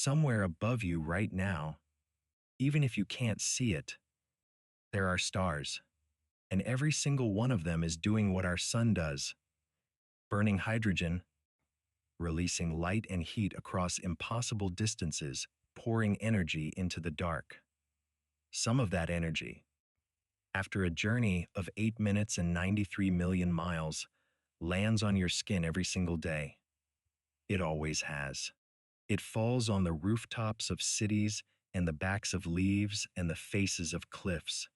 Somewhere above you right now, even if you can't see it, there are stars, and every single one of them is doing what our sun does, burning hydrogen, releasing light and heat across impossible distances, pouring energy into the dark. Some of that energy, after a journey of 8 minutes and 93 million miles, lands on your skin every single day. It always has. It falls on the rooftops of cities and the backs of leaves and the faces of cliffs.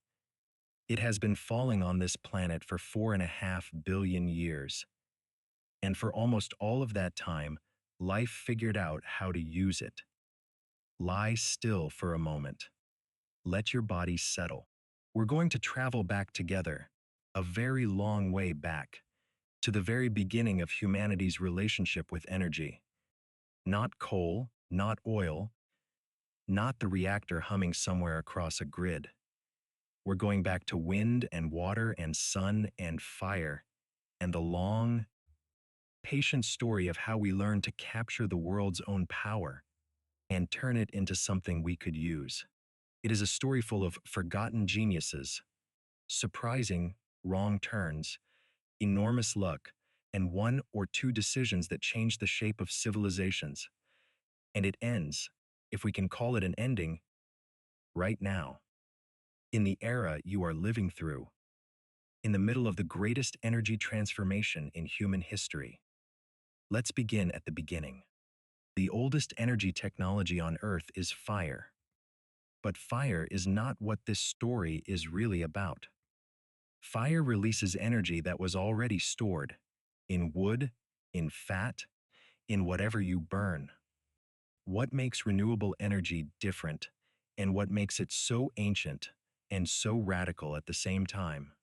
It has been falling on this planet for 4.5 billion years. And for almost all of that time, life figured out how to use it. Lie still for a moment. Let your body settle. We're going to travel back together, a very long way back, to the very beginning of humanity's relationship with energy. Not coal, not oil, not the reactor humming somewhere across a grid. We're going back to wind and water and sun and fire, and the long, patient story of how we learned to capture the world's own power and turn it into something we could use. It is a story full of forgotten geniuses, surprising wrong turns, enormous luck, and one or two decisions that changed the shape of civilizations. And it ends, if we can call it an ending, right now. In the era you are living through, in the middle of the greatest energy transformation in human history. Let's begin at the beginning. The oldest energy technology on Earth is fire. But fire is not what this story is really about. Fire releases energy that was already stored in wood, in fat, in whatever you burn. What makes renewable energy different, and what makes it so ancient and so radical at the same time,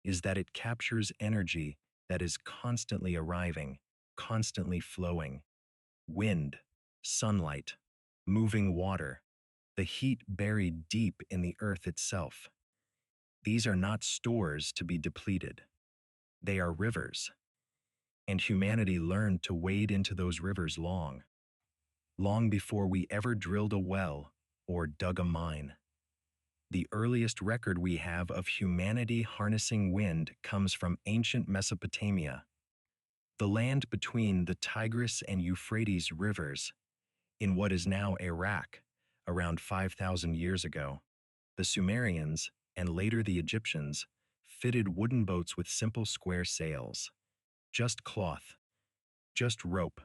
is that it captures energy that is constantly arriving, constantly flowing. Wind, sunlight, moving water, the heat buried deep in the earth itself. These are not stores to be depleted. They are rivers. And humanity learned to wade into those rivers long before we ever drilled a well or dug a mine. The earliest record we have of humanity harnessing wind comes from ancient Mesopotamia, the land between the Tigris and Euphrates rivers, in what is now Iraq, around 5,000 years ago. The Sumerians, and later the Egyptians, fitted wooden boats with simple square sails. Just cloth, just rope.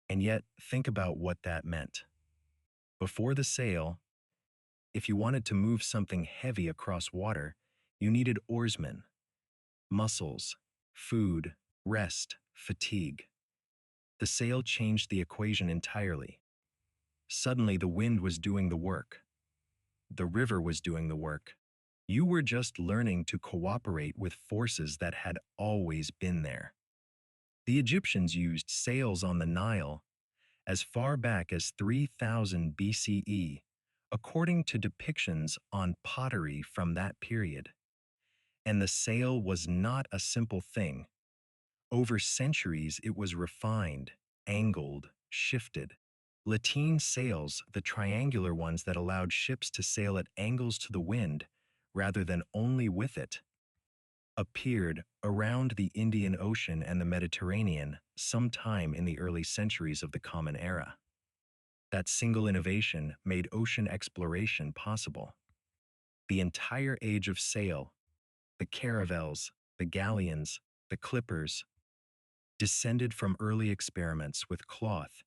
And yet, think about what that meant. Before the sail, if you wanted to move something heavy across water, you needed oarsmen, muscles, food, rest, fatigue. The sail changed the equation entirely. Suddenly, the wind was doing the work. The river was doing the work. You were just learning to cooperate with forces that had always been there. The Egyptians used sails on the Nile as far back as 3000 BCE, according to depictions on pottery from that period. And the sail was not a simple thing. Over centuries, it was refined, angled, shifted. Lateen sails, the triangular ones that allowed ships to sail at angles to the wind rather than only with it, appeared around the Indian Ocean and the Mediterranean sometime in the early centuries of the Common Era. That single innovation made ocean exploration possible. The entire age of sail, the caravels, the galleons, the clippers, descended from early experiments with cloth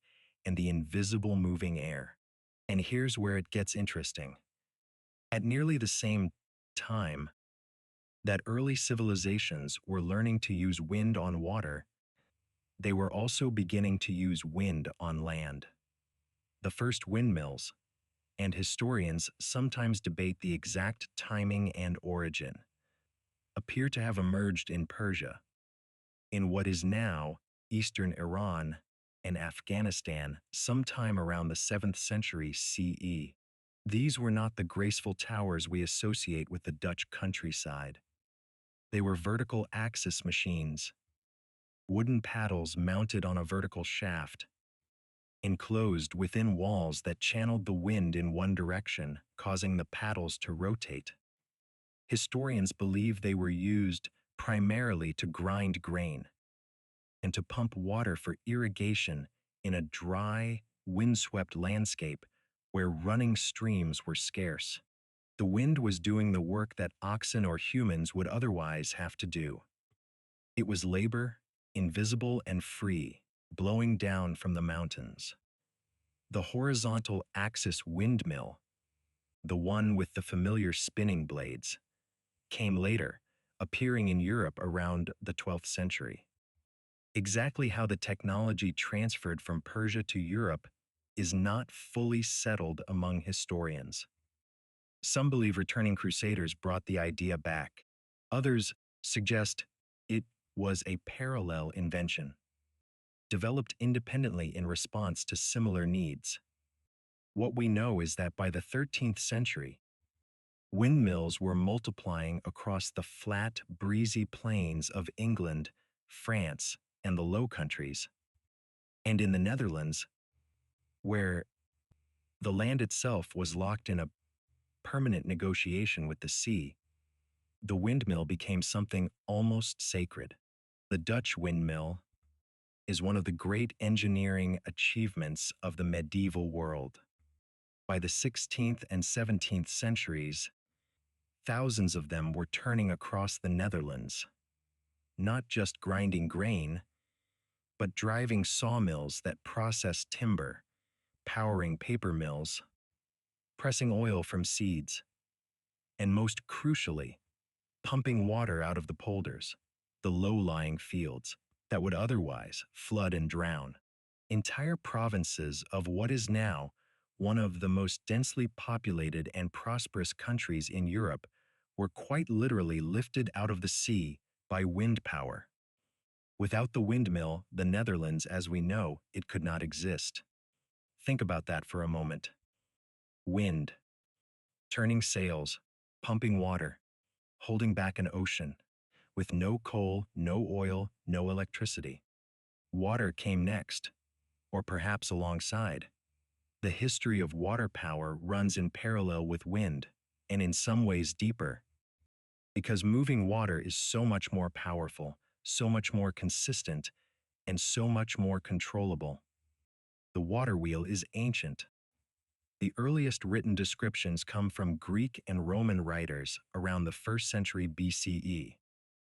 and the invisible moving air. And here's where it gets interesting. At nearly the same time that early civilizations were learning to use wind on water, they were also beginning to use wind on land. The first windmills, and historians sometimes debate the exact timing and origin, appear to have emerged in Persia, in what is now eastern Iran and Afghanistan sometime around the 7th century CE. These were not the graceful towers we associate with the Dutch countryside. They were vertical axis machines, wooden paddles mounted on a vertical shaft, enclosed within walls that channeled the wind in one direction, causing the paddles to rotate. Historians believe they were used primarily to grind grain and to pump water for irrigation in a dry, windswept landscape where running streams were scarce. The wind was doing the work that oxen or humans would otherwise have to do. It was labor, invisible and free, blowing down from the mountains. The horizontal axis windmill, the one with the familiar spinning blades, came later, appearing in Europe around the 12th century. Exactly how the technology transferred from Persia to Europe is not fully settled among historians. Some believe returning crusaders brought the idea back. Others suggest it was a parallel invention, developed independently in response to similar needs. What we know is that by the 13th century, windmills were multiplying across the flat, breezy plains of England, France, and the Low Countries, and in the Netherlands, where the land itself was locked in a permanent negotiation with the sea, the windmill became something almost sacred. The Dutch windmill is one of the great engineering achievements of the medieval world. By the 16th and 17th centuries, thousands of them were turning across the Netherlands, not just grinding grain, but driving sawmills that processed timber, powering paper mills, pressing oil from seeds, and most crucially, pumping water out of the polders, the low-lying fields that would otherwise flood and drown. Entire provinces of what is now one of the most densely populated and prosperous countries in Europe were quite literally lifted out of the sea by wind power. Without the windmill, the Netherlands, as we know, it could not exist. Think about that for a moment. Wind, turning sails, pumping water, holding back an ocean, with no coal, no oil, no electricity. Water came next, or perhaps alongside. The history of water power runs in parallel with wind, and in some ways deeper, because moving water is so much more powerful, so much more consistent, and so much more controllable. The water wheel is ancient. The earliest written descriptions come from Greek and Roman writers around the 1st century BCE.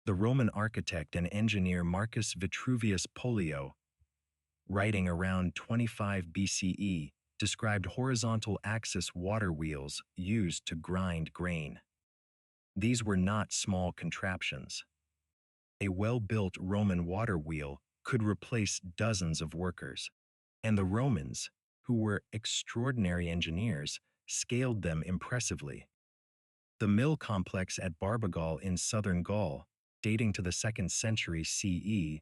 The Roman architect and engineer Marcus Vitruvius Pollio, writing around 25 BCE, described horizontal axis water wheels used to grind grain. These were not small contraptions. A well-built Roman water wheel could replace dozens of workers, and the Romans, who were extraordinary engineers, scaled them impressively. The mill complex at Barbagal in southern Gaul, dating to the 2nd century CE,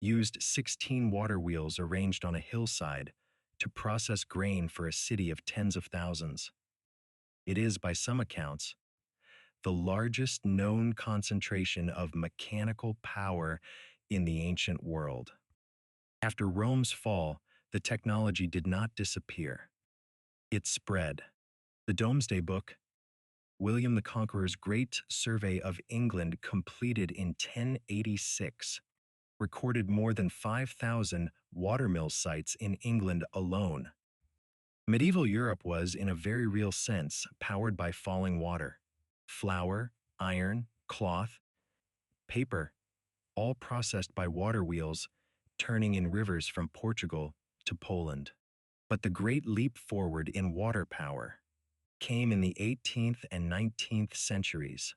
used 16 water wheels arranged on a hillside to process grain for a city of tens of thousands. It is, by some accounts, the largest known concentration of mechanical power in the ancient world. After Rome's fall, the technology did not disappear. It spread. The Domesday Book, William the Conqueror's Great Survey of England, completed in 1086, recorded more than 5,000 watermill sites in England alone. Medieval Europe was, in a very real sense, powered by falling water. Flour, iron, cloth, paper, all processed by water wheels turning in rivers from Portugal to Poland. But the great leap forward in water power came in the 18th and 19th centuries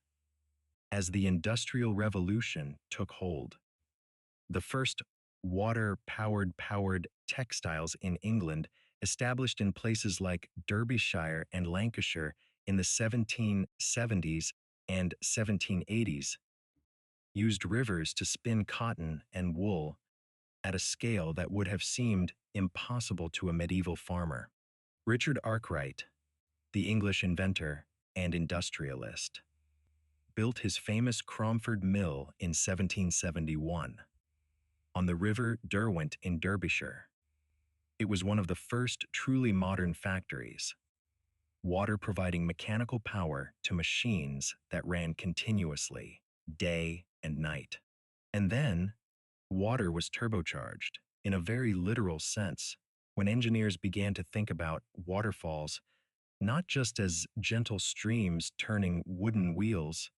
as the Industrial Revolution took hold. The first water-powered textiles in England, established in places like Derbyshire and Lancashire in the 1770s and 1780s, used rivers to spin cotton and wool at a scale that would have seemed impossible to a medieval farmer. Richard Arkwright, the English inventor and industrialist, built his famous Cromford Mill in 1771 on the River Derwent in Derbyshire. It was one of the first truly modern factories, water providing mechanical power to machines that ran continuously, day and night. And then, water was turbocharged, in a very literal sense, when engineers began to think about waterfalls not just as gentle streams turning wooden wheels,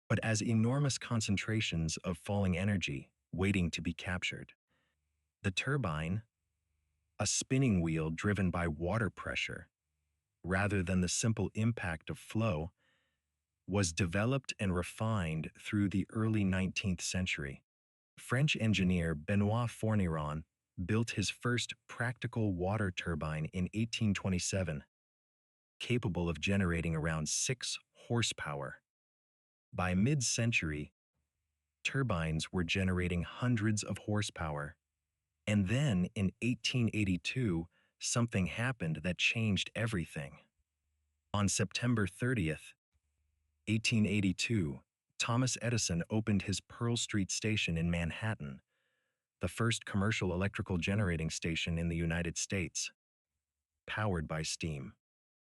but as enormous concentrations of falling energy waiting to be captured. The turbine, a spinning wheel driven by water pressure, rather than the simple impact of flow, was developed and refined through the early 19th century. French engineer Benoit Fourniron built his first practical water turbine in 1827, capable of generating around 6 horsepower. By mid-century, turbines were generating hundreds of horsepower. And then in 1882, something happened that changed everything. On September 30th, 1882, Thomas Edison opened his Pearl Street station in Manhattan, the first commercial electrical generating station in the United States, powered by steam.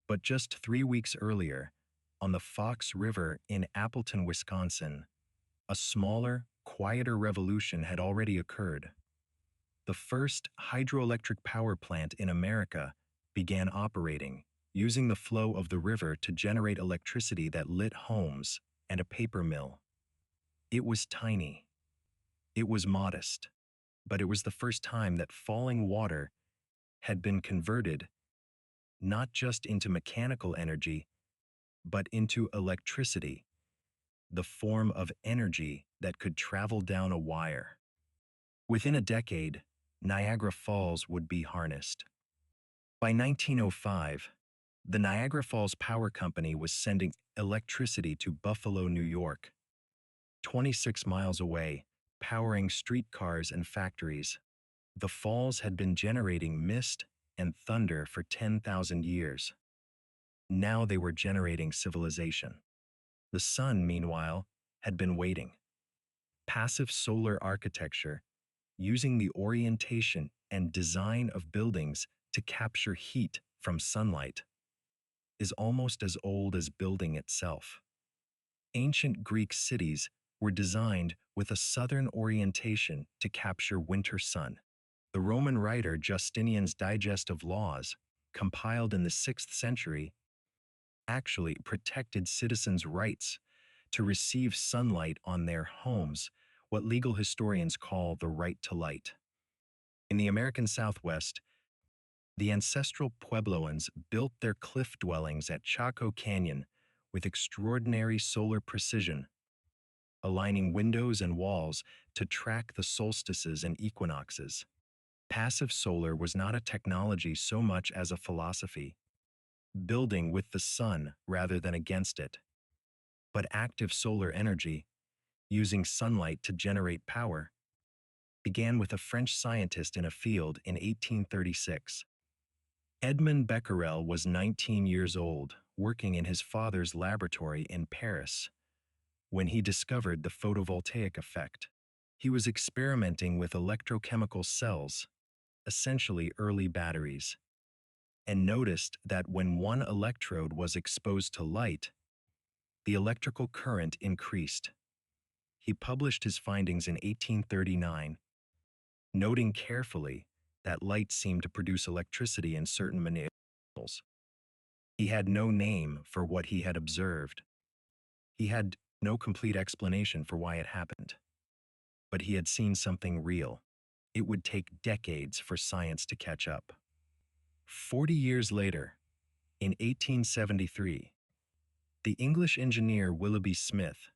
But just 3 weeks earlier, on the Fox River in Appleton, Wisconsin, a smaller, quieter revolution had already occurred. The first hydroelectric power plant in America began operating, using the flow of the river to generate electricity that lit homes and a paper mill. It was tiny. It was modest, but it was the first time that falling water had been converted not just into mechanical energy, but into electricity, the form of energy that could travel down a wire. Within a decade, Niagara Falls would be harnessed. By 1905, the Niagara Falls Power Company was sending electricity to Buffalo, New York, 26 miles away, powering streetcars and factories. The falls had been generating mist and thunder for 10,000 years. Now they were generating civilization. The sun, meanwhile, had been waiting. Passive solar architecture, using the orientation and design of buildings to capture heat from sunlight, is almost as old as building itself. Ancient Greek cities were designed with a southern orientation to capture winter sun. The Roman writer Justinian's Digest of Laws, compiled in the 6th century, actually protected citizens' rights to receive sunlight on their homes, what legal historians call the right to light. In the American Southwest, the ancestral Puebloans built their cliff dwellings at Chaco Canyon with extraordinary solar precision, aligning windows and walls to track the solstices and equinoxes. Passive solar was not a technology so much as a philosophy, building with the sun rather than against it. But active solar energy, using sunlight to generate power, began with a French scientist in a field in 1836. Edmond Becquerel was 19 years old, working in his father's laboratory in Paris, when he discovered the photovoltaic effect. He was experimenting with electrochemical cells, essentially early batteries, and noticed that when one electrode was exposed to light, the electrical current increased. He published his findings in 1839, noting carefully that light seemed to produce electricity in certain materials. He had no name for what he had observed. He had no complete explanation for why it happened. But he had seen something real. It would take decades for science to catch up. 40 years later, in 1873, the English engineer Willoughby Smith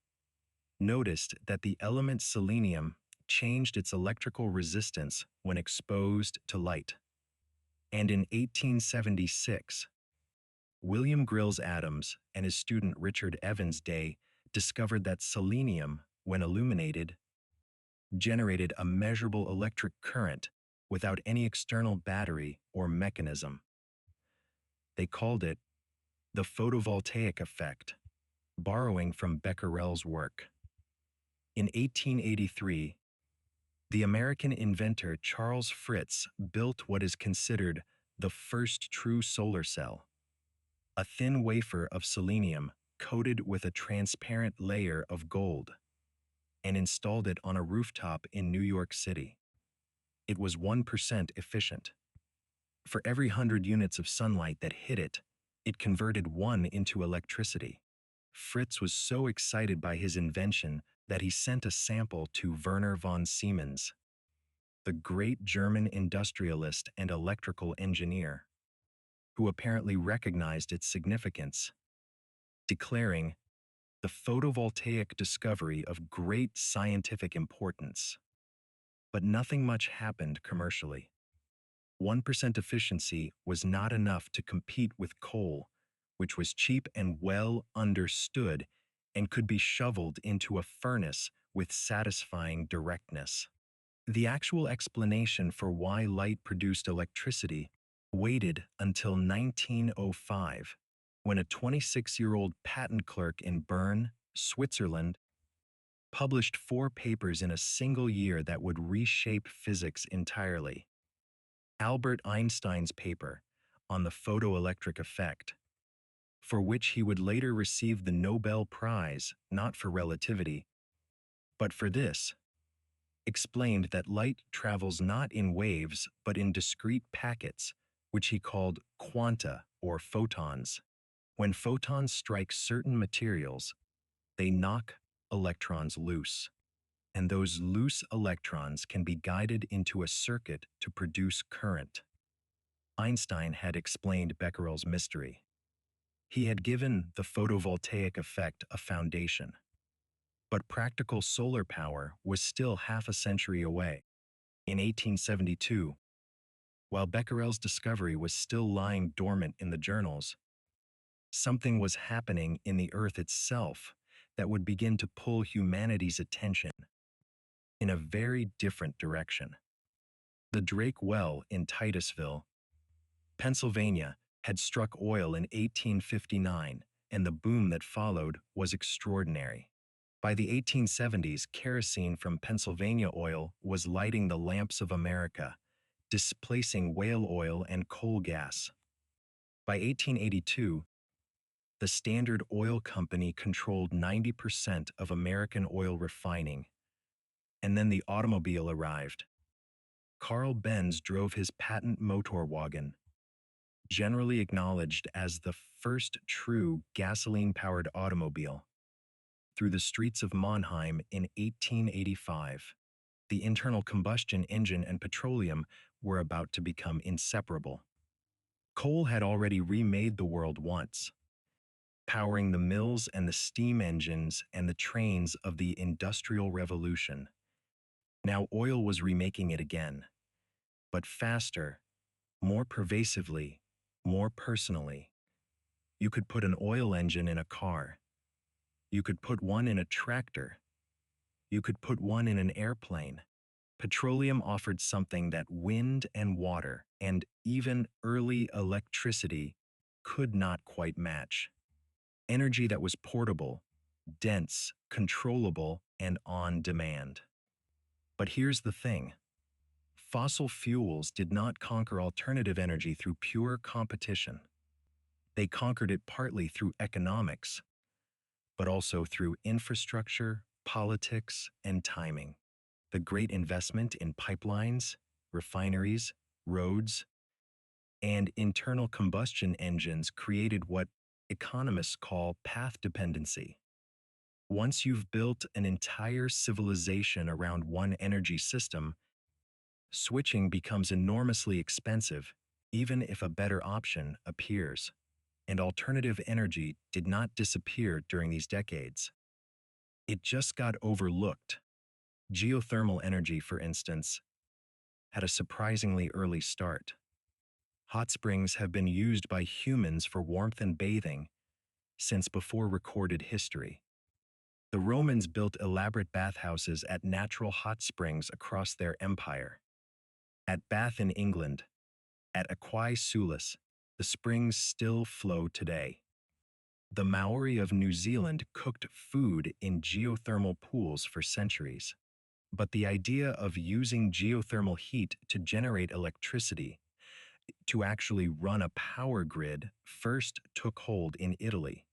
noticed that the element selenium changed its electrical resistance when exposed to light. And in 1876, William Grills Adams and his student Richard Evans Day discovered that selenium, when illuminated, generated a measurable electric current without any external battery or mechanism. They called it the photovoltaic effect, borrowing from Becquerel's work. In 1883, The American inventor Charles Fritz built what is considered the first true solar cell, a thin wafer of selenium coated with a transparent layer of gold, and installed it on a rooftop in New York City. It was 1% efficient. For every 100 units of sunlight that hit it, it converted 1 into electricity. Fritz was so excited by his invention that he sent a sample to Werner von Siemens, the great German industrialist and electrical engineer, who apparently recognized its significance, declaring, "The photovoltaic discovery of great scientific importance." But nothing much happened commercially. 1% efficiency was not enough to compete with coal, which was cheap and well understood and could be shoveled into a furnace with satisfying directness. The actual explanation for why light produced electricity waited until 1905, when a 26-year-old patent clerk in Bern, Switzerland, published 4 papers in a single year that would reshape physics entirely. Albert Einstein's paper on the photoelectric effect, for which he would later receive the Nobel Prize not for relativity, but for this, explained that light travels not in waves but in discrete packets, which he called quanta or photons. When photons strike certain materials, they knock electrons loose, and those loose electrons can be guided into a circuit to produce current. Einstein had explained Becquerel's mystery. He had given the photovoltaic effect a foundation. But practical solar power was still half a century away. In 1872, while Becquerel's discovery was still lying dormant in the journals, something was happening in the Earth itself that would begin to pull humanity's attention in a very different direction. The Drake Well in Titusville, Pennsylvania, had struck oil in 1859, and the boom that followed was extraordinary. By the 1870s, kerosene from Pennsylvania oil was lighting the lamps of America, displacing whale oil and coal gas. By 1882, the Standard Oil Company controlled 90% of American oil refining, and then the automobile arrived. Carl Benz drove his patent motor wagon, generally acknowledged as the first true gasoline-powered automobile, through the streets of Mannheim in 1885. The internal combustion engine and petroleum were about to become inseparable. Coal had already remade the world once, powering the mills and the steam engines and the trains of the Industrial Revolution. Now oil was remaking it again, but faster, more pervasively, more personally. You could put an oil engine in a car. You could put one in a tractor. You could put one in an airplane. Petroleum offered something that wind and water, and even early electricity, could not quite match. Energy that was portable, dense, controllable, and on demand. But here's the thing. Fossil fuels did not conquer alternative energy through pure competition. They conquered it partly through economics, but also through infrastructure, politics, and timing. The great investment in pipelines, refineries, roads, and internal combustion engines created what economists call path dependency. Once you've built an entire civilization around one energy system, switching becomes enormously expensive, even if a better option appears. And alternative energy did not disappear during these decades. It just got overlooked. Geothermal energy, for instance, had a surprisingly early start. Hot springs have been used by humans for warmth and bathing since before recorded history. The Romans built elaborate bathhouses at natural hot springs across their empire. At Bath in England, at Aquae Sulis, the springs still flow today. The Maori of New Zealand cooked food in geothermal pools for centuries. But the idea of using geothermal heat to generate electricity, to actually run a power grid, first took hold in Italy.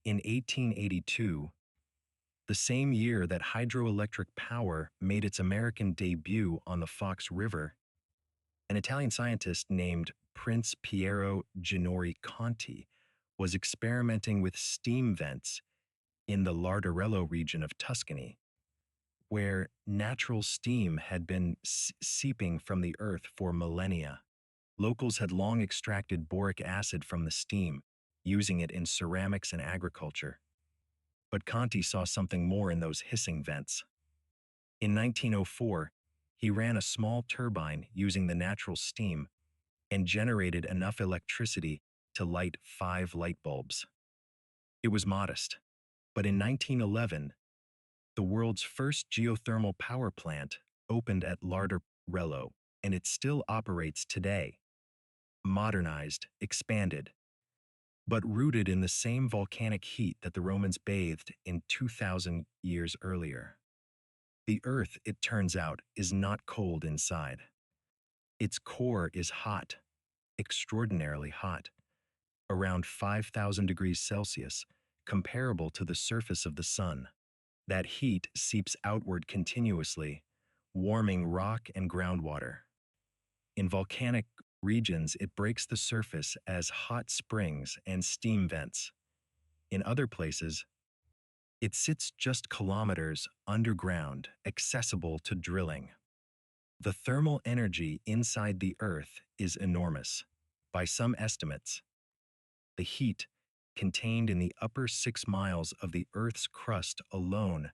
In 1882, the same year that hydroelectric power made its American debut on the Fox River, an Italian scientist named Prince Piero Ginori Conti was experimenting with steam vents in the Lardarello region of Tuscany, where natural steam had been seeping from the earth for millennia. Locals had long extracted boric acid from the steam, using it in ceramics and agriculture. But Conti saw something more in those hissing vents. In 1904, he ran a small turbine using the natural steam and generated enough electricity to light 5 light bulbs. It was modest, but in 1911, the world's first geothermal power plant opened at Lardarello, and it still operates today, modernized, expanded, but rooted in the same volcanic heat that the Romans bathed in 2,000 years earlier. The Earth, it turns out, is not cold inside. Its core is hot, extraordinarily hot, around 5,000 degrees Celsius, comparable to the surface of the sun. That heat seeps outward continuously, warming rock and groundwater. In volcanic regions, it breaks the surface as hot springs and steam vents. In other places, it sits just kilometers underground, accessible to drilling. The thermal energy inside the Earth is enormous. By some estimates, the heat contained in the upper 6 miles of the Earth's crust alone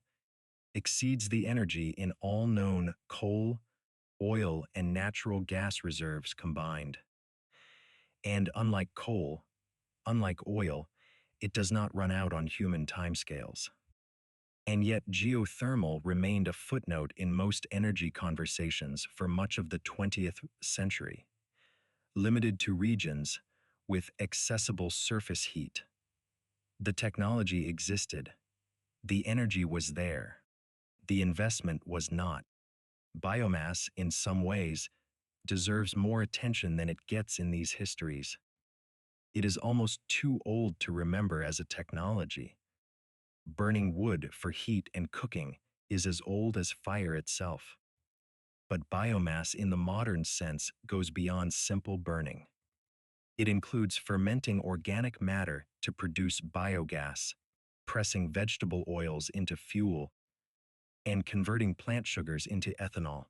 exceeds the energy in all known coal, oil, and natural gas reserves combined. And unlike coal, unlike oil, it does not run out on human timescales. And yet geothermal remained a footnote in most energy conversations for much of the 20th century, limited to regions with accessible surface heat. The technology existed. The energy was there. The investment was not. Biomass, in some ways, deserves more attention than it gets in these histories. It is almost too old to remember as a technology. Burning wood for heat and cooking is as old as fire itself. But biomass in the modern sense goes beyond simple burning. It includes fermenting organic matter to produce biogas, pressing vegetable oils into fuel, and converting plant sugars into ethanol.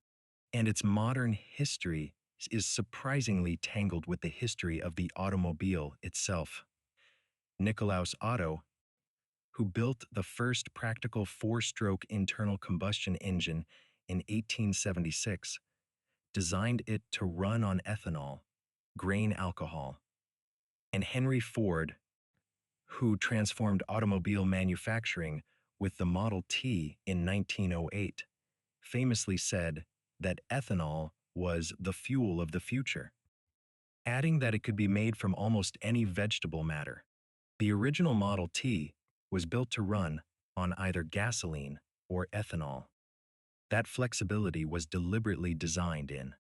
And its modern history is surprisingly tangled with the history of the automobile itself. Nikolaus Otto, who built the first practical 4-stroke internal combustion engine in 1876, designed it to run on ethanol, grain alcohol. And Henry Ford, who transformed automobile manufacturing with the Model T in 1908, famously said that ethanol was the fuel of the future, adding that it could be made from almost any vegetable matter. The original Model T was built to run on either gasoline or ethanol. That flexibility was deliberately designed in.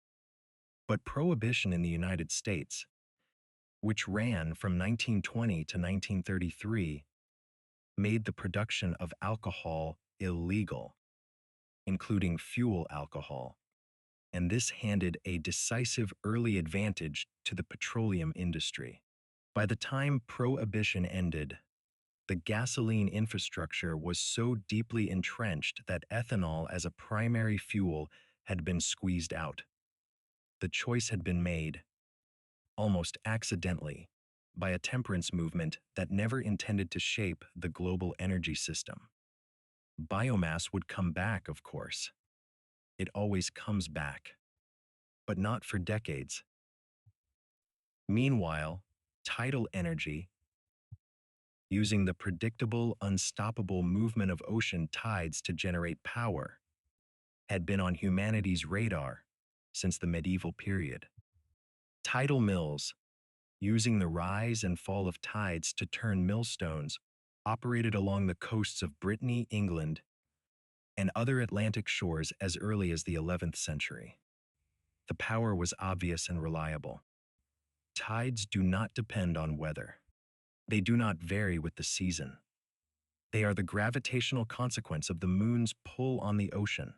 But Prohibition in the United States, which ran from 1920 to 1933, made the production of alcohol illegal, including fuel alcohol, and this handed a decisive early advantage to the petroleum industry. By the time Prohibition ended, the gasoline infrastructure was so deeply entrenched that ethanol as a primary fuel had been squeezed out. The choice had been made, almost accidentally, by a temperance movement that never intended to shape the global energy system. Biomass would come back, of course. It always comes back, but not for decades. Meanwhile, tidal energy, using the predictable, unstoppable movement of ocean tides to generate power, had been on humanity's radar since the medieval period. Tidal mills, using the rise and fall of tides to turn millstones, operated along the coasts of Brittany, England, and other Atlantic shores as early as the 11th century. The power was obvious and reliable. Tides do not depend on weather. They do not vary with the season. They are the gravitational consequence of the moon's pull on the ocean,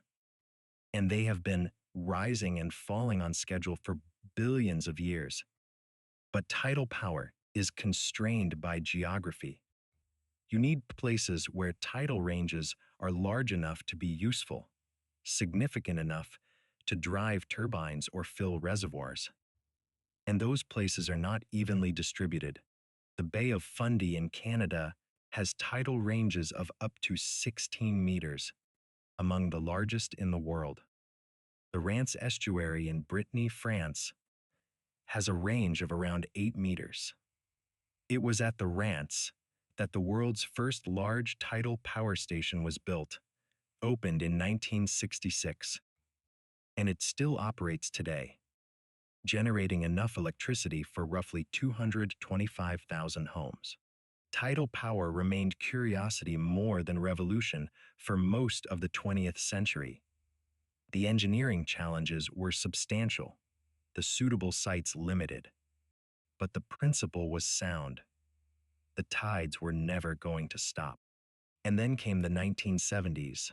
and they have been rising and falling on schedule for billions of years. But tidal power is constrained by geography. You need places where tidal ranges are large enough to be useful, significant enough to drive turbines or fill reservoirs. And those places are not evenly distributed. The Bay of Fundy in Canada has tidal ranges of up to 16 meters, among the largest in the world. The Rance estuary in Brittany, France, has a range of around 8 meters. It was at the Rance that the world's first large tidal power station was built, opened in 1966, and it still operates today, generating enough electricity for roughly 225,000 homes. Tidal power remained curiosity more than revolution for most of the 20th century. The engineering challenges were substantial, the suitable sites limited, but the principle was sound. The tides were never going to stop. And then came the 1970s,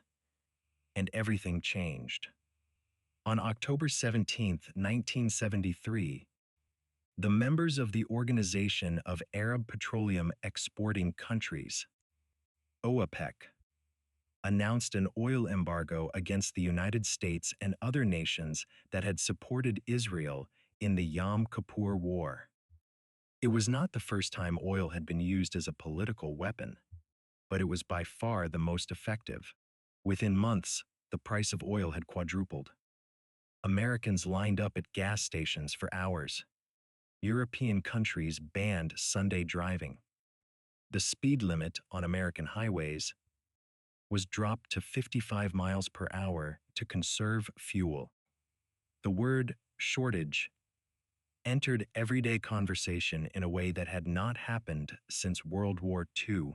and everything changed. On October 17, 1973, the members of the Organization of Arab Petroleum Exporting Countries, OAPEC, announced an oil embargo against the United States and other nations that had supported Israel in the Yom Kippur War. It was not the first time oil had been used as a political weapon, but it was by far the most effective. Within months, the price of oil had quadrupled. Americans lined up at gas stations for hours. European countries banned Sunday driving. The speed limit on American highways was dropped to 55 miles per hour to conserve fuel. The word shortage entered everyday conversation in a way that had not happened since World War II.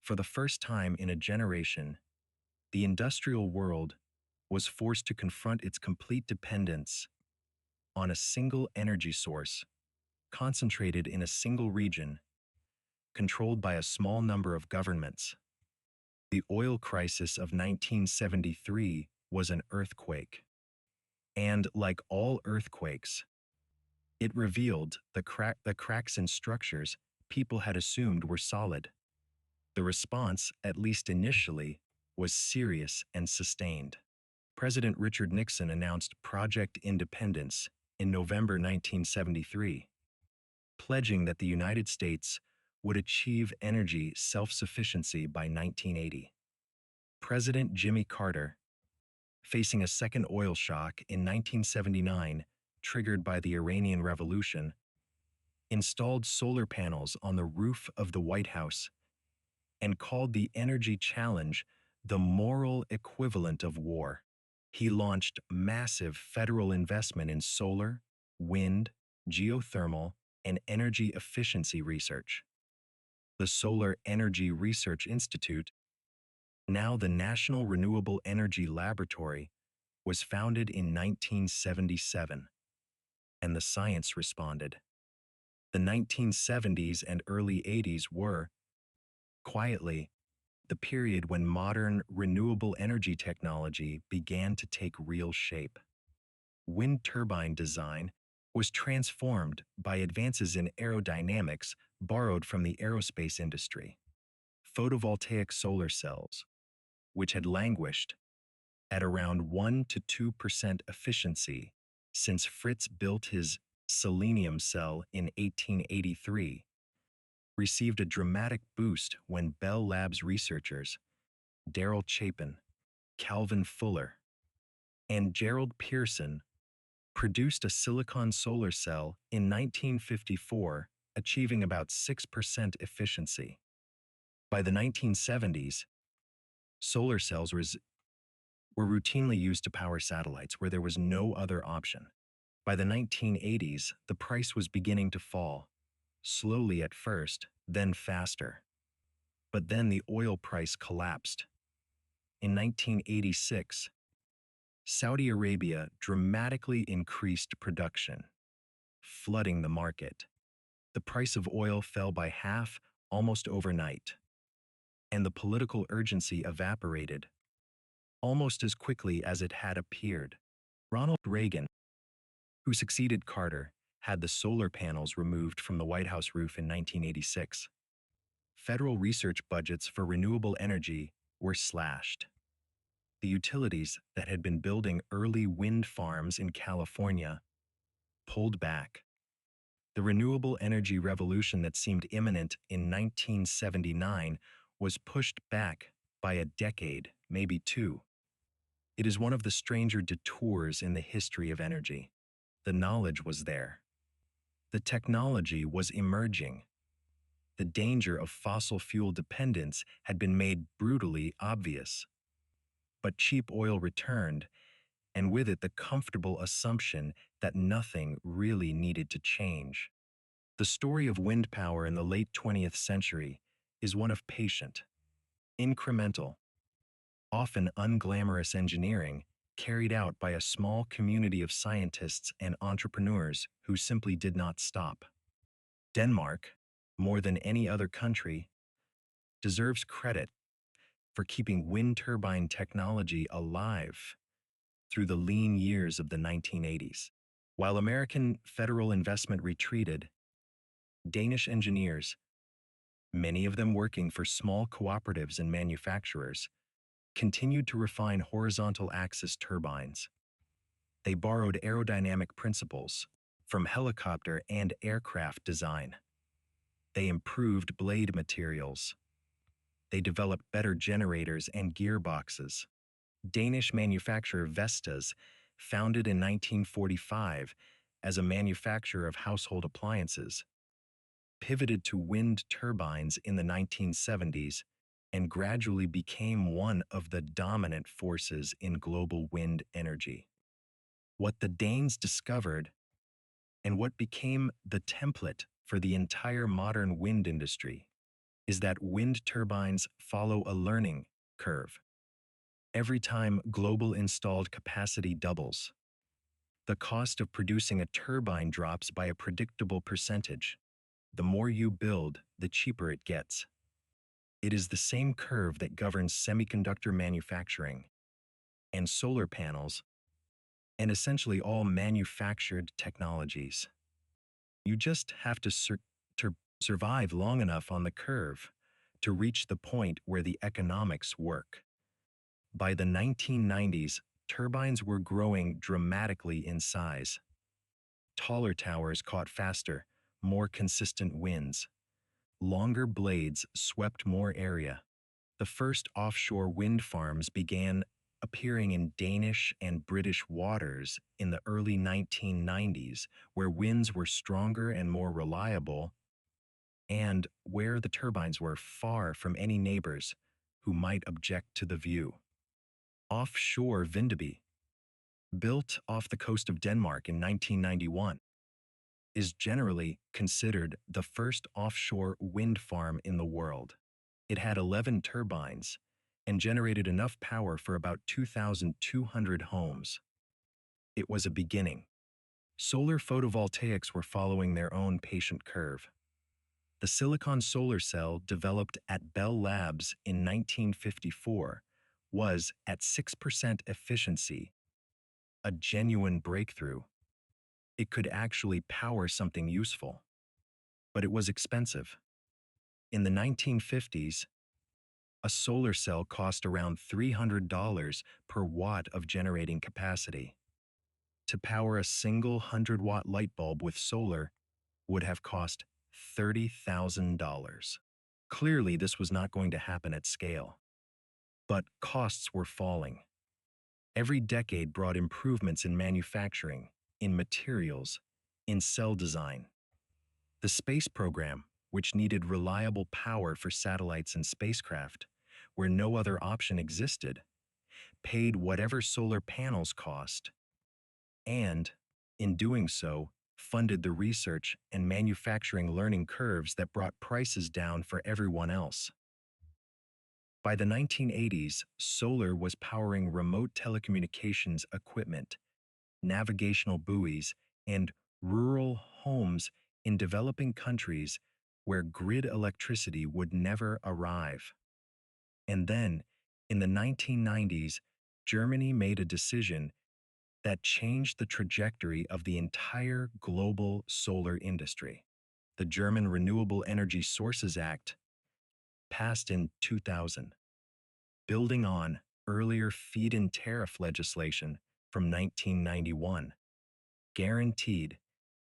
For the first time in a generation, the industrial world was forced to confront its complete dependence on a single energy source, concentrated in a single region, controlled by a small number of governments. The oil crisis of 1973 was an earthquake. And like all earthquakes, it revealed the cracks in structures people had assumed were solid. The response, at least initially, was serious and sustained. President Richard Nixon announced Project Independence in November 1973, pledging that the United States would achieve energy self-sufficiency by 1980. President Jimmy Carter, facing a second oil shock in 1979, triggered by the Iranian Revolution, installed solar panels on the roof of the White House and called the energy challenge the moral equivalent of war. He launched massive federal investment in solar, wind, geothermal, and energy efficiency research. The Solar Energy Research Institute, now the National Renewable Energy Laboratory, was founded in 1977, and the science responded. The 1970s and early 80s were, quietly, the period when modern renewable energy technology began to take real shape. Wind turbine design was transformed by advances in aerodynamics borrowed from the aerospace industry. Photovoltaic solar cells, which had languished at around 1 to 2% efficiency since Fritz built his selenium cell in 1883, received a dramatic boost when Bell Labs researchers Darrell Chapin, Calvin Fuller, and Gerald Pearson produced a silicon solar cell in 1954, achieving about 6% efficiency. By the 1970s, solar cells were routinely used to power satellites where there was no other option. By the 1980s, the price was beginning to fall, slowly at first, then faster. But then the oil price collapsed. In 1986, Saudi Arabia dramatically increased production, flooding the market. The price of oil fell by half almost overnight, and the political urgency evaporated almost as quickly as it had appeared. Ronald Reagan, who succeeded Carter, had the solar panels removed from the White House roof in 1986. Federal research budgets for renewable energy were slashed. The utilities that had been building early wind farms in California pulled back. The renewable energy revolution that seemed imminent in 1979 was pushed back by a decade, maybe two. It is one of the stranger detours in the history of energy. The knowledge was there. The technology was emerging. The danger of fossil fuel dependence had been made brutally obvious. But cheap oil returned, and with it the comfortable assumption that nothing really needed to change. The story of wind power in the late 20th century is one of patient, incremental, often unglamorous engineering carried out by a small community of scientists and entrepreneurs who simply did not stop. Denmark, more than any other country, deserves credit for keeping wind turbine technology alive through the lean years of the 1980s. While American federal investment retreated, Danish engineers, many of them working for small cooperatives and manufacturers, continued to refine horizontal axis turbines. They borrowed aerodynamic principles from helicopter and aircraft design. They improved blade materials. They developed better generators and gearboxes. Danish manufacturer Vestas, founded in 1945 as a manufacturer of household appliances, pivoted to wind turbines in the 1970s and gradually became one of the dominant forces in global wind energy. What the Danes discovered and what became the template for the entire modern wind industry is that wind turbines follow a learning curve. Every time global installed capacity doubles, the cost of producing a turbine drops by a predictable percentage. The more you build, the cheaper it gets. It is the same curve that governs semiconductor manufacturing and solar panels and essentially all manufactured technologies. You just have to survive long enough on the curve to reach the point where the economics work. By the 1990s, turbines were growing dramatically in size. Taller towers caught faster, more consistent winds. Longer blades swept more area. The first offshore wind farms began appearing in Danish and British waters in the early 1990s, where winds were stronger and more reliable, and where the turbines were far from any neighbors who might object to the view. Offshore Vindeby, built off the coast of Denmark in 1991, is generally considered the first offshore wind farm in the world. It had 11 turbines and generated enough power for about 2,200 homes. It was a beginning. Solar photovoltaics were following their own patient curve. The silicon solar cell developed at Bell Labs in 1954 was at 6% efficiency, a genuine breakthrough. It could actually power something useful, but it was expensive. In the 1950s, a solar cell cost around $300 per watt of generating capacity. To power a single 100-watt light bulb with solar would have cost $30,000. Clearly, this was not going to happen at scale. But costs were falling. Every decade brought improvements in manufacturing, in materials, in cell design. The space program, which needed reliable power for satellites and spacecraft, where no other option existed, paid whatever solar panels cost, and, in doing so, funded the research and manufacturing learning curves that brought prices down for everyone else. By the 1980s, solar was powering remote telecommunications equipment, navigational buoys, and rural homes in developing countries where grid electricity would never arrive. And then, in the 1990s, Germany made a decision that changed the trajectory of the entire global solar industry. The German Renewable Energy Sources Act passed in 2000, building on earlier feed-in tariff legislation from 1991, guaranteed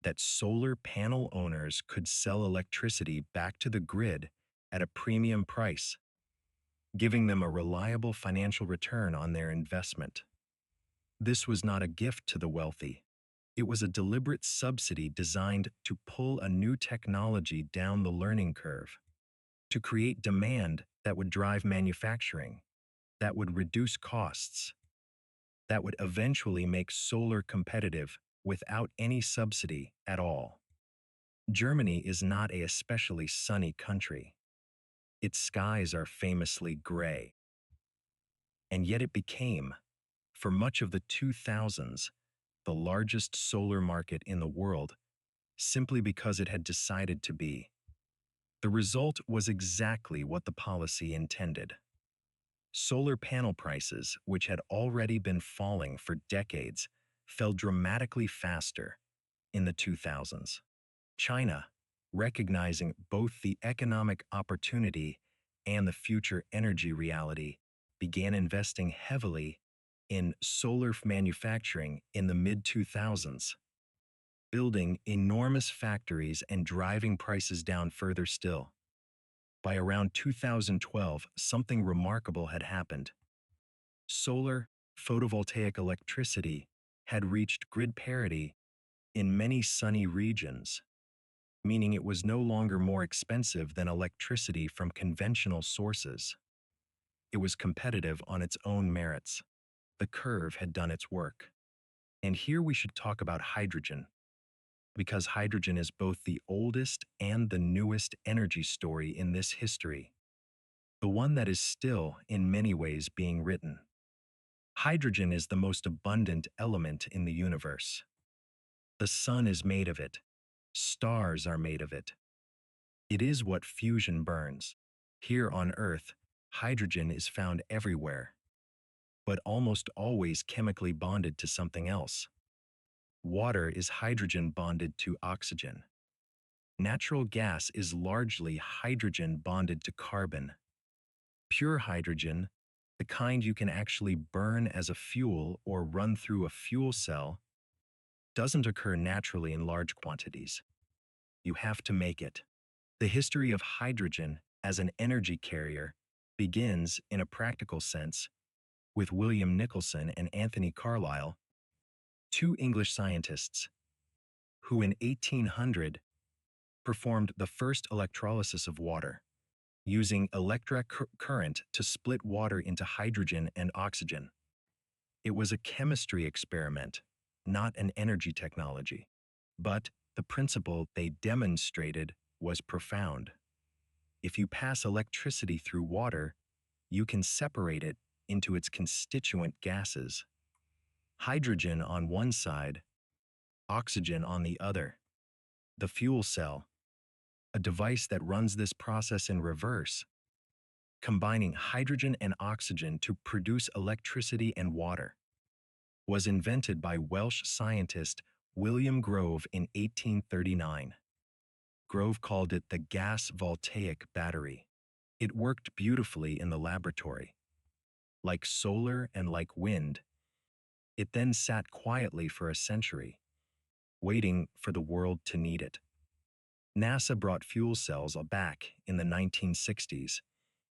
that solar panel owners could sell electricity back to the grid at a premium price, giving them a reliable financial return on their investment. This was not a gift to the wealthy. It was a deliberate subsidy designed to pull a new technology down the learning curve, to create demand that would drive manufacturing, that would reduce costs, that would eventually make solar competitive without any subsidy at all. Germany is not a especially sunny country. Its skies are famously gray. And yet it became, for much of the 2000s, the largest solar market in the world simply because it had decided to be. The result was exactly what the policy intended. Solar panel prices, which had already been falling for decades, fell dramatically faster in the 2000s. China, recognizing both the economic opportunity and the future energy reality, began investing heavily in solar manufacturing in the mid-2000s, building enormous factories and driving prices down further still. By around 2012, something remarkable had happened. Solar photovoltaic electricity had reached grid parity in many sunny regions, meaning it was no longer more expensive than electricity from conventional sources. It was competitive on its own merits. The curve had done its work. And here we should talk about hydrogen, because hydrogen is both the oldest and the newest energy story in this history, the one that is still, in many ways, being written. Hydrogen is the most abundant element in the universe. The sun is made of it. Stars are made of it. It is what fusion burns. Here on Earth, hydrogen is found everywhere, but almost always chemically bonded to something else. Water is hydrogen bonded to oxygen. Natural gas is largely hydrogen bonded to carbon. Pure hydrogen, the kind you can actually burn as a fuel or run through a fuel cell, doesn't occur naturally in large quantities. You have to make it. The history of hydrogen as an energy carrier begins, in a practical sense, with William Nicholson and Anthony Carlisle, two English scientists, who in 1800 performed the first electrolysis of water, using electric current to split water into hydrogen and oxygen. It was a chemistry experiment, not an energy technology, but the principle they demonstrated was profound. If you pass electricity through water, you can separate it into its constituent gases. Hydrogen on one side, oxygen on the other. The fuel cell, a device that runs this process in reverse, combining hydrogen and oxygen to produce electricity and water, was invented by Welsh scientist William Grove in 1839. Grove called it the gas voltaic battery. It worked beautifully in the laboratory. Like solar and like wind, it then sat quietly for a century, waiting for the world to need it. NASA brought fuel cells back in the 1960s,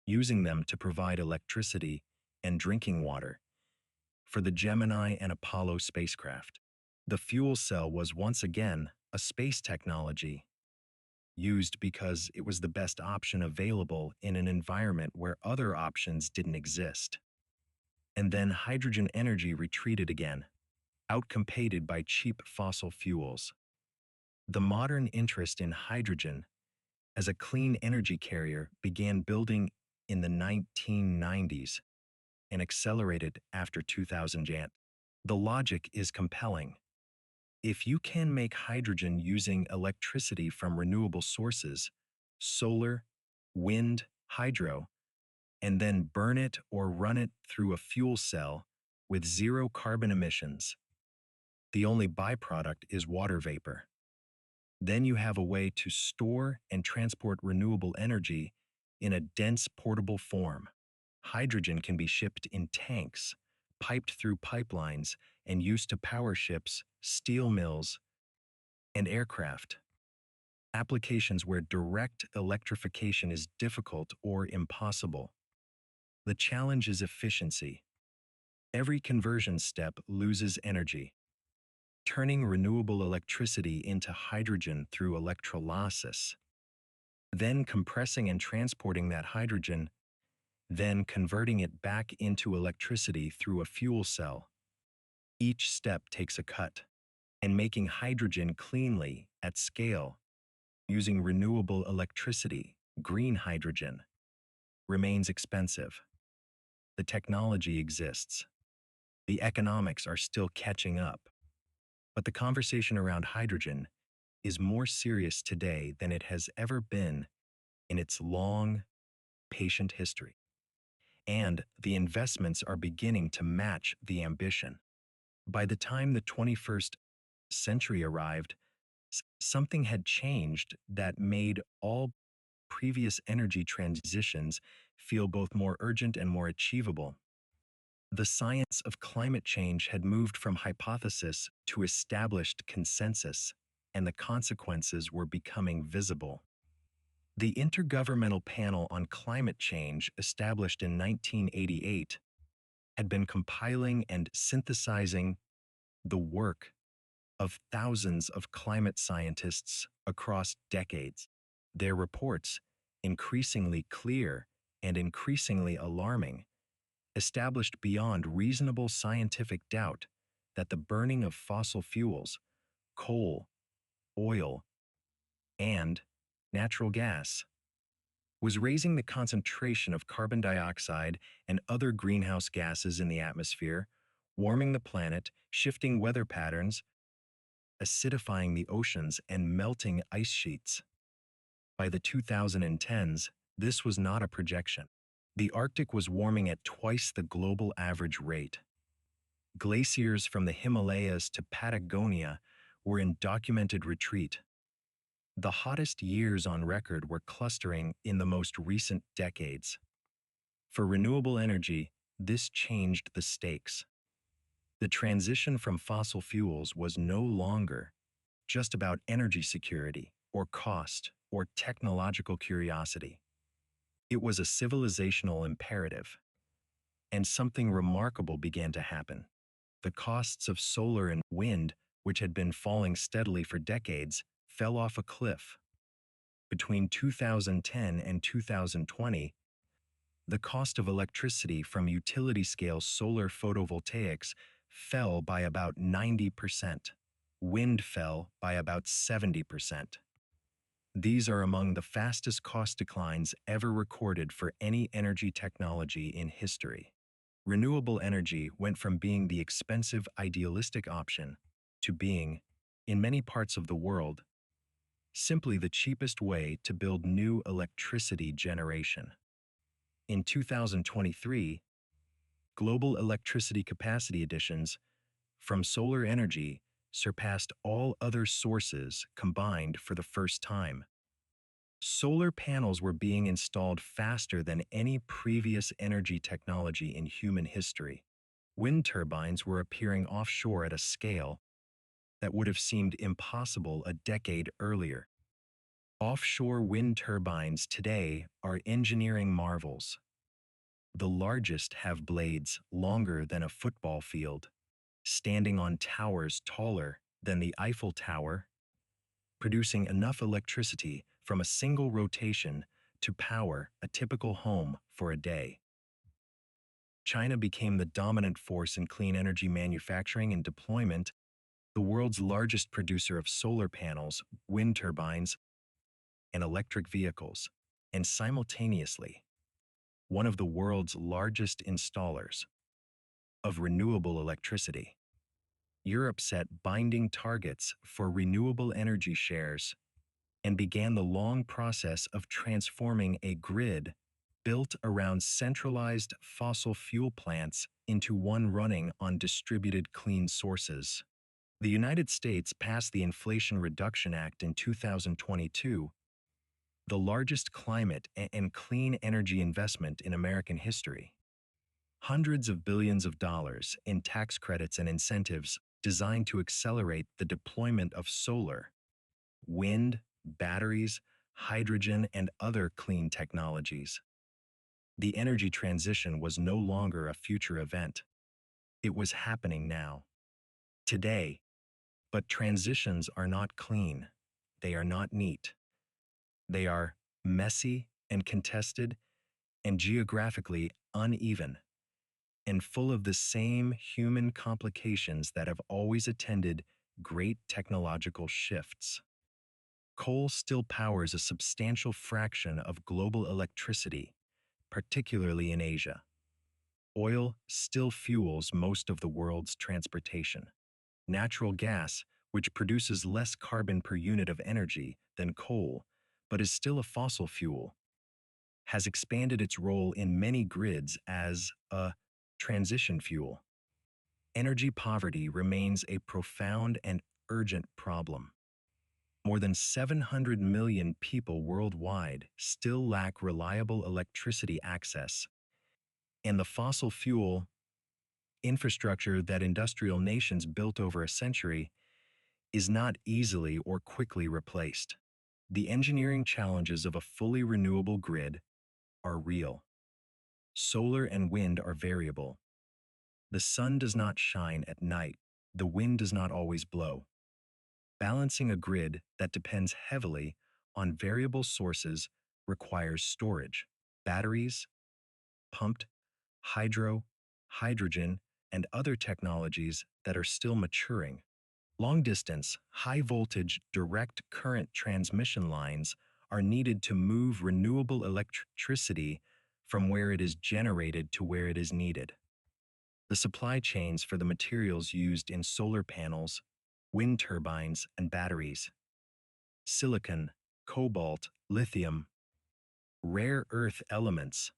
using them to provide electricity and drinking water for the Gemini and Apollo spacecraft. The fuel cell was once again a space technology, used because it was the best option available in an environment where other options didn't exist. And then hydrogen energy retreated again, outcompeted by cheap fossil fuels. The modern interest in hydrogen as a clean energy carrier began building in the 1990s and accelerated after 2000 Jan. The logic is compelling. If you can make hydrogen using electricity from renewable sources, solar, wind, hydro, and then burn it or run it through a fuel cell with zero carbon emissions, the only byproduct is water vapor. Then you have a way to store and transport renewable energy in a dense portable form. Hydrogen can be shipped in tanks, piped through pipelines, and used to power ships, steel mills, and aircraft. Applications where direct electrification is difficult or impossible. The challenge is efficiency. Every conversion step loses energy. Turning renewable electricity into hydrogen through electrolysis, then compressing and transporting that hydrogen, then converting it back into electricity through a fuel cell. Each step takes a cut, and making hydrogen cleanly at scale, using renewable electricity, green hydrogen, remains expensive. The technology exists. The economics are still catching up. But the conversation around hydrogen is more serious today than it has ever been in its long, patient history. And the investments are beginning to match the ambition. By the time the 21st century arrived, something had changed that made all previous energy transitions feel both more urgent and more achievable. The science of climate change had moved from hypothesis to established consensus, and the consequences were becoming visible. The Intergovernmental Panel on Climate Change, established in 1988, had been compiling and synthesizing the work of thousands of climate scientists across decades. Their reports, increasingly clear and increasingly alarming, established beyond reasonable scientific doubt that the burning of fossil fuels, coal, oil, and natural gas, was raising the concentration of carbon dioxide and other greenhouse gases in the atmosphere, warming the planet, shifting weather patterns, acidifying the oceans, and melting ice sheets. By the 2010s, this was not a projection. The Arctic was warming at twice the global average rate. Glaciers from the Himalayas to Patagonia were in documented retreat. The hottest years on record were clustering in the most recent decades. For renewable energy, this changed the stakes. The transition from fossil fuels was no longer just about energy security or cost or technological curiosity. It was a civilizational imperative. And something remarkable began to happen. The costs of solar and wind, which had been falling steadily for decades, fell off a cliff. Between 2010 and 2020, the cost of electricity from utility-scale solar photovoltaics fell by about 90%. Wind fell by about 70%. These are among the fastest cost declines ever recorded for any energy technology in history. Renewable energy went from being the expensive idealistic option to being, in many parts of the world, simply the cheapest way to build new electricity generation. In 2023, global electricity capacity additions from solar energy surpassed all other sources combined for the first time. Solar panels were being installed faster than any previous energy technology in human history. Wind turbines were appearing offshore at a scale that would have seemed impossible a decade earlier. Offshore wind turbines today are engineering marvels. The largest have blades longer than a football field, standing on towers taller than the Eiffel Tower, producing enough electricity from a single rotation to power a typical home for a day. China became the dominant force in clean energy manufacturing and deployment, the world's largest producer of solar panels, wind turbines, and electric vehicles. And simultaneously, one of the world's largest installers of renewable electricity. Europe set binding targets for renewable energy shares and began the long process of transforming a grid built around centralized fossil fuel plants into one running on distributed clean sources. The United States passed the Inflation Reduction Act in 2022, the largest climate and clean energy investment in American history. Hundreds of billions of dollars in tax credits and incentives designed to accelerate the deployment of solar, wind, batteries, hydrogen, and other clean technologies. The energy transition was no longer a future event. It was happening now, today. But transitions are not clean. They are not neat. They are messy and contested and geographically uneven and full of the same human complications that have always attended great technological shifts. Coal still powers a substantial fraction of global electricity, particularly in Asia. Oil still fuels most of the world's transportation. Natural gas, which produces less carbon per unit of energy than coal, but is still a fossil fuel, has expanded its role in many grids as a transition fuel. Energy poverty remains a profound and urgent problem. More than 700 million people worldwide still lack reliable electricity access, and the fossil fuel infrastructure that industrial nations built over a century is not easily or quickly replaced. The engineering challenges of a fully renewable grid are real. Solar and wind are variable. The sun does not shine at night. The wind does not always blow. Balancing a grid that depends heavily on variable sources requires storage, batteries, pumped hydro, hydrogen, and other technologies that are still maturing. Long-distance, high-voltage direct current transmission lines are needed to move renewable electricity from where it is generated to where it is needed. The supply chains for the materials used in solar panels, wind turbines, and batteries, silicon, cobalt, lithium, rare earth elements,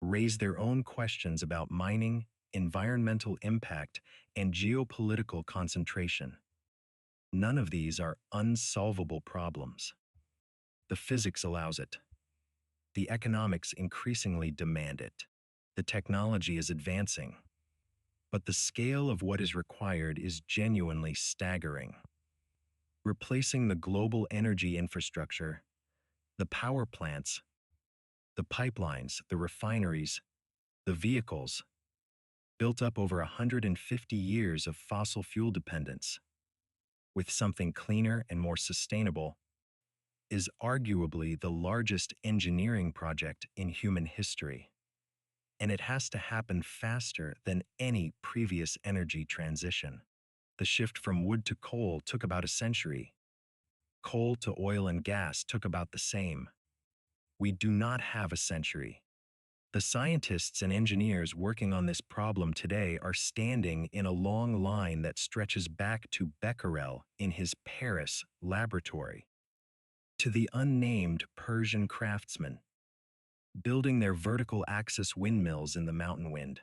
raise their own questions about mining, environmental impact, and geopolitical concentration. None of these are unsolvable problems. The physics allows it. The economics increasingly demand it. The technology is advancing. But the scale of what is required is genuinely staggering. Replacing the global energy infrastructure, the power plants, the pipelines, the refineries, the vehicles, built up over 150 years of fossil fuel dependence, with something cleaner and more sustainable, is arguably the largest engineering project in human history. And it has to happen faster than any previous energy transition. The shift from wood to coal took about a century. Coal to oil and gas took about the same. We do not have a century. The scientists and engineers working on this problem today are standing in a long line that stretches back to Becquerel in his Paris laboratory, to the unnamed Persian craftsmen building their vertical axis windmills in the mountain wind,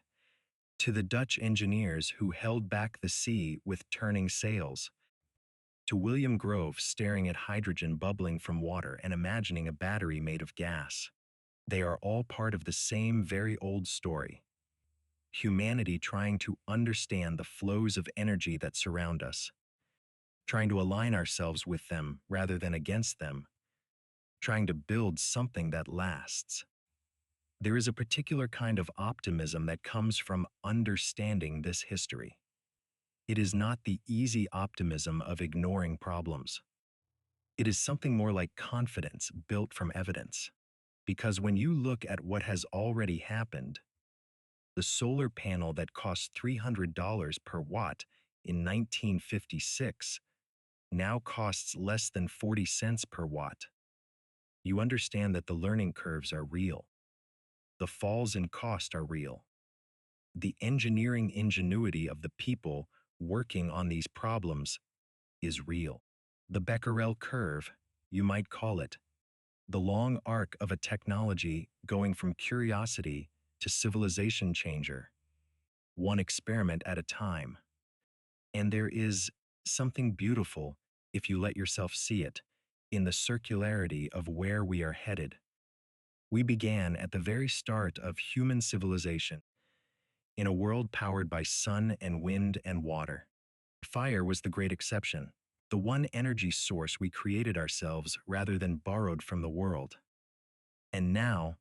to the Dutch engineers who held back the sea with turning sails, to William Grove staring at hydrogen bubbling from water and imagining a battery made of gas. They are all part of the same very old story. Humanity trying to understand the flows of energy that surround us, trying to align ourselves with them rather than against them, trying to build something that lasts. There is a particular kind of optimism that comes from understanding this history. It is not the easy optimism of ignoring problems. It is something more like confidence built from evidence. Because when you look at what has already happened, the solar panel that cost $300 per watt in 1956 now costs less than 40 cents per watt. You understand that the learning curves are real. The falls in cost are real. The engineering ingenuity of the people working on these problems is real. The Becquerel curve, you might call it, the long arc of a technology going from curiosity to civilization changer, one experiment at a time. And there is something beautiful, if you let yourself see it, in the circularity of where we are headed. We began at the very start of human civilization, in a world powered by sun and wind and water. Fire was the great exception, the one energy source we created ourselves rather than borrowed from the world. And now,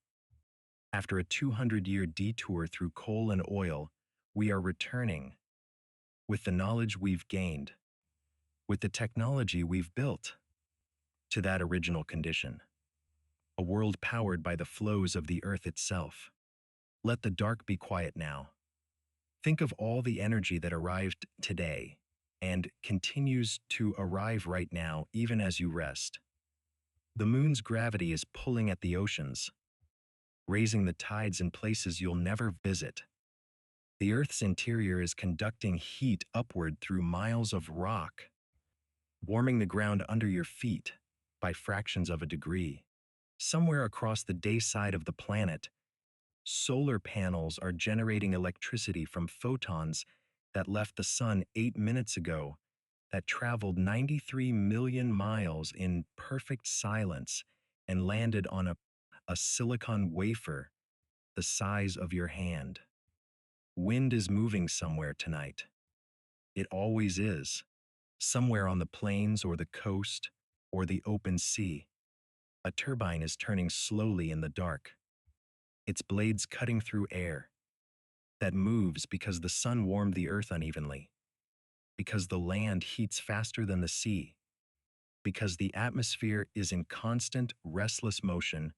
after a 200-year detour through coal and oil, we are returning with the knowledge we've gained, with the technology we've built, to that original condition, a world powered by the flows of the earth itself. Let the dark be quiet now. Think of all the energy that arrived today and continues to arrive right now even as you rest. The moon's gravity is pulling at the oceans, raising the tides in places you'll never visit. The Earth's interior is conducting heat upward through miles of rock, warming the ground under your feet by fractions of a degree. Somewhere across the day side of the planet, solar panels are generating electricity from photons that left the sun 8 minutes ago, that traveled 93 million miles in perfect silence and landed on a silicon wafer the size of your hand. Wind is moving somewhere tonight. It always is, somewhere on the plains or the coast or the open sea. A turbine is turning slowly in the dark, its blades cutting through air that moves because the sun warmed the earth unevenly, because the land heats faster than the sea, because the atmosphere is in constant, restless motion,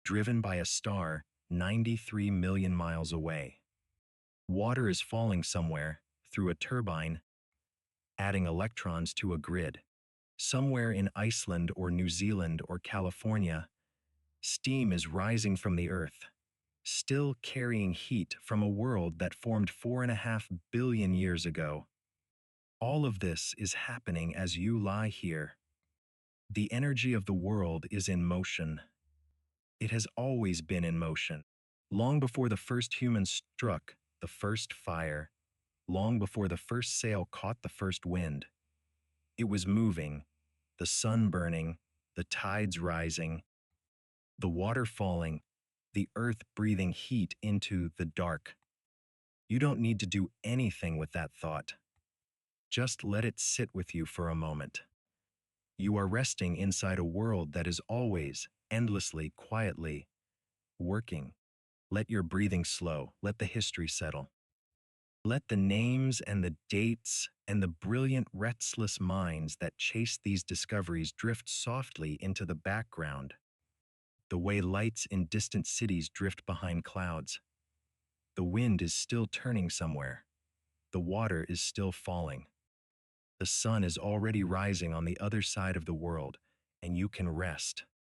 driven by a star 93 million miles away. Water is falling somewhere through a turbine, adding electrons to a grid. Somewhere in Iceland or New Zealand or California, steam is rising from the earth, still carrying heat from a world that formed 4.5 billion years ago. All of this is happening as you lie here. The energy of the world is in motion. It has always been in motion. Long before the first human struck the first fire, long before the first sail caught the first wind, it was moving, the sun burning, the tides rising, the water falling, the earth breathing heat into the dark. You don't need to do anything with that thought. Just let it sit with you for a moment. You are resting inside a world that is always, endlessly, quietly working. Let your breathing slow. Let the history settle. Let the names and the dates and the brilliant, restless minds that chase these discoveries drift softly into the background, the way lights in distant cities drift behind clouds. The wind is still turning somewhere. The water is still falling. The sun is already rising on the other side of the world, and you can rest.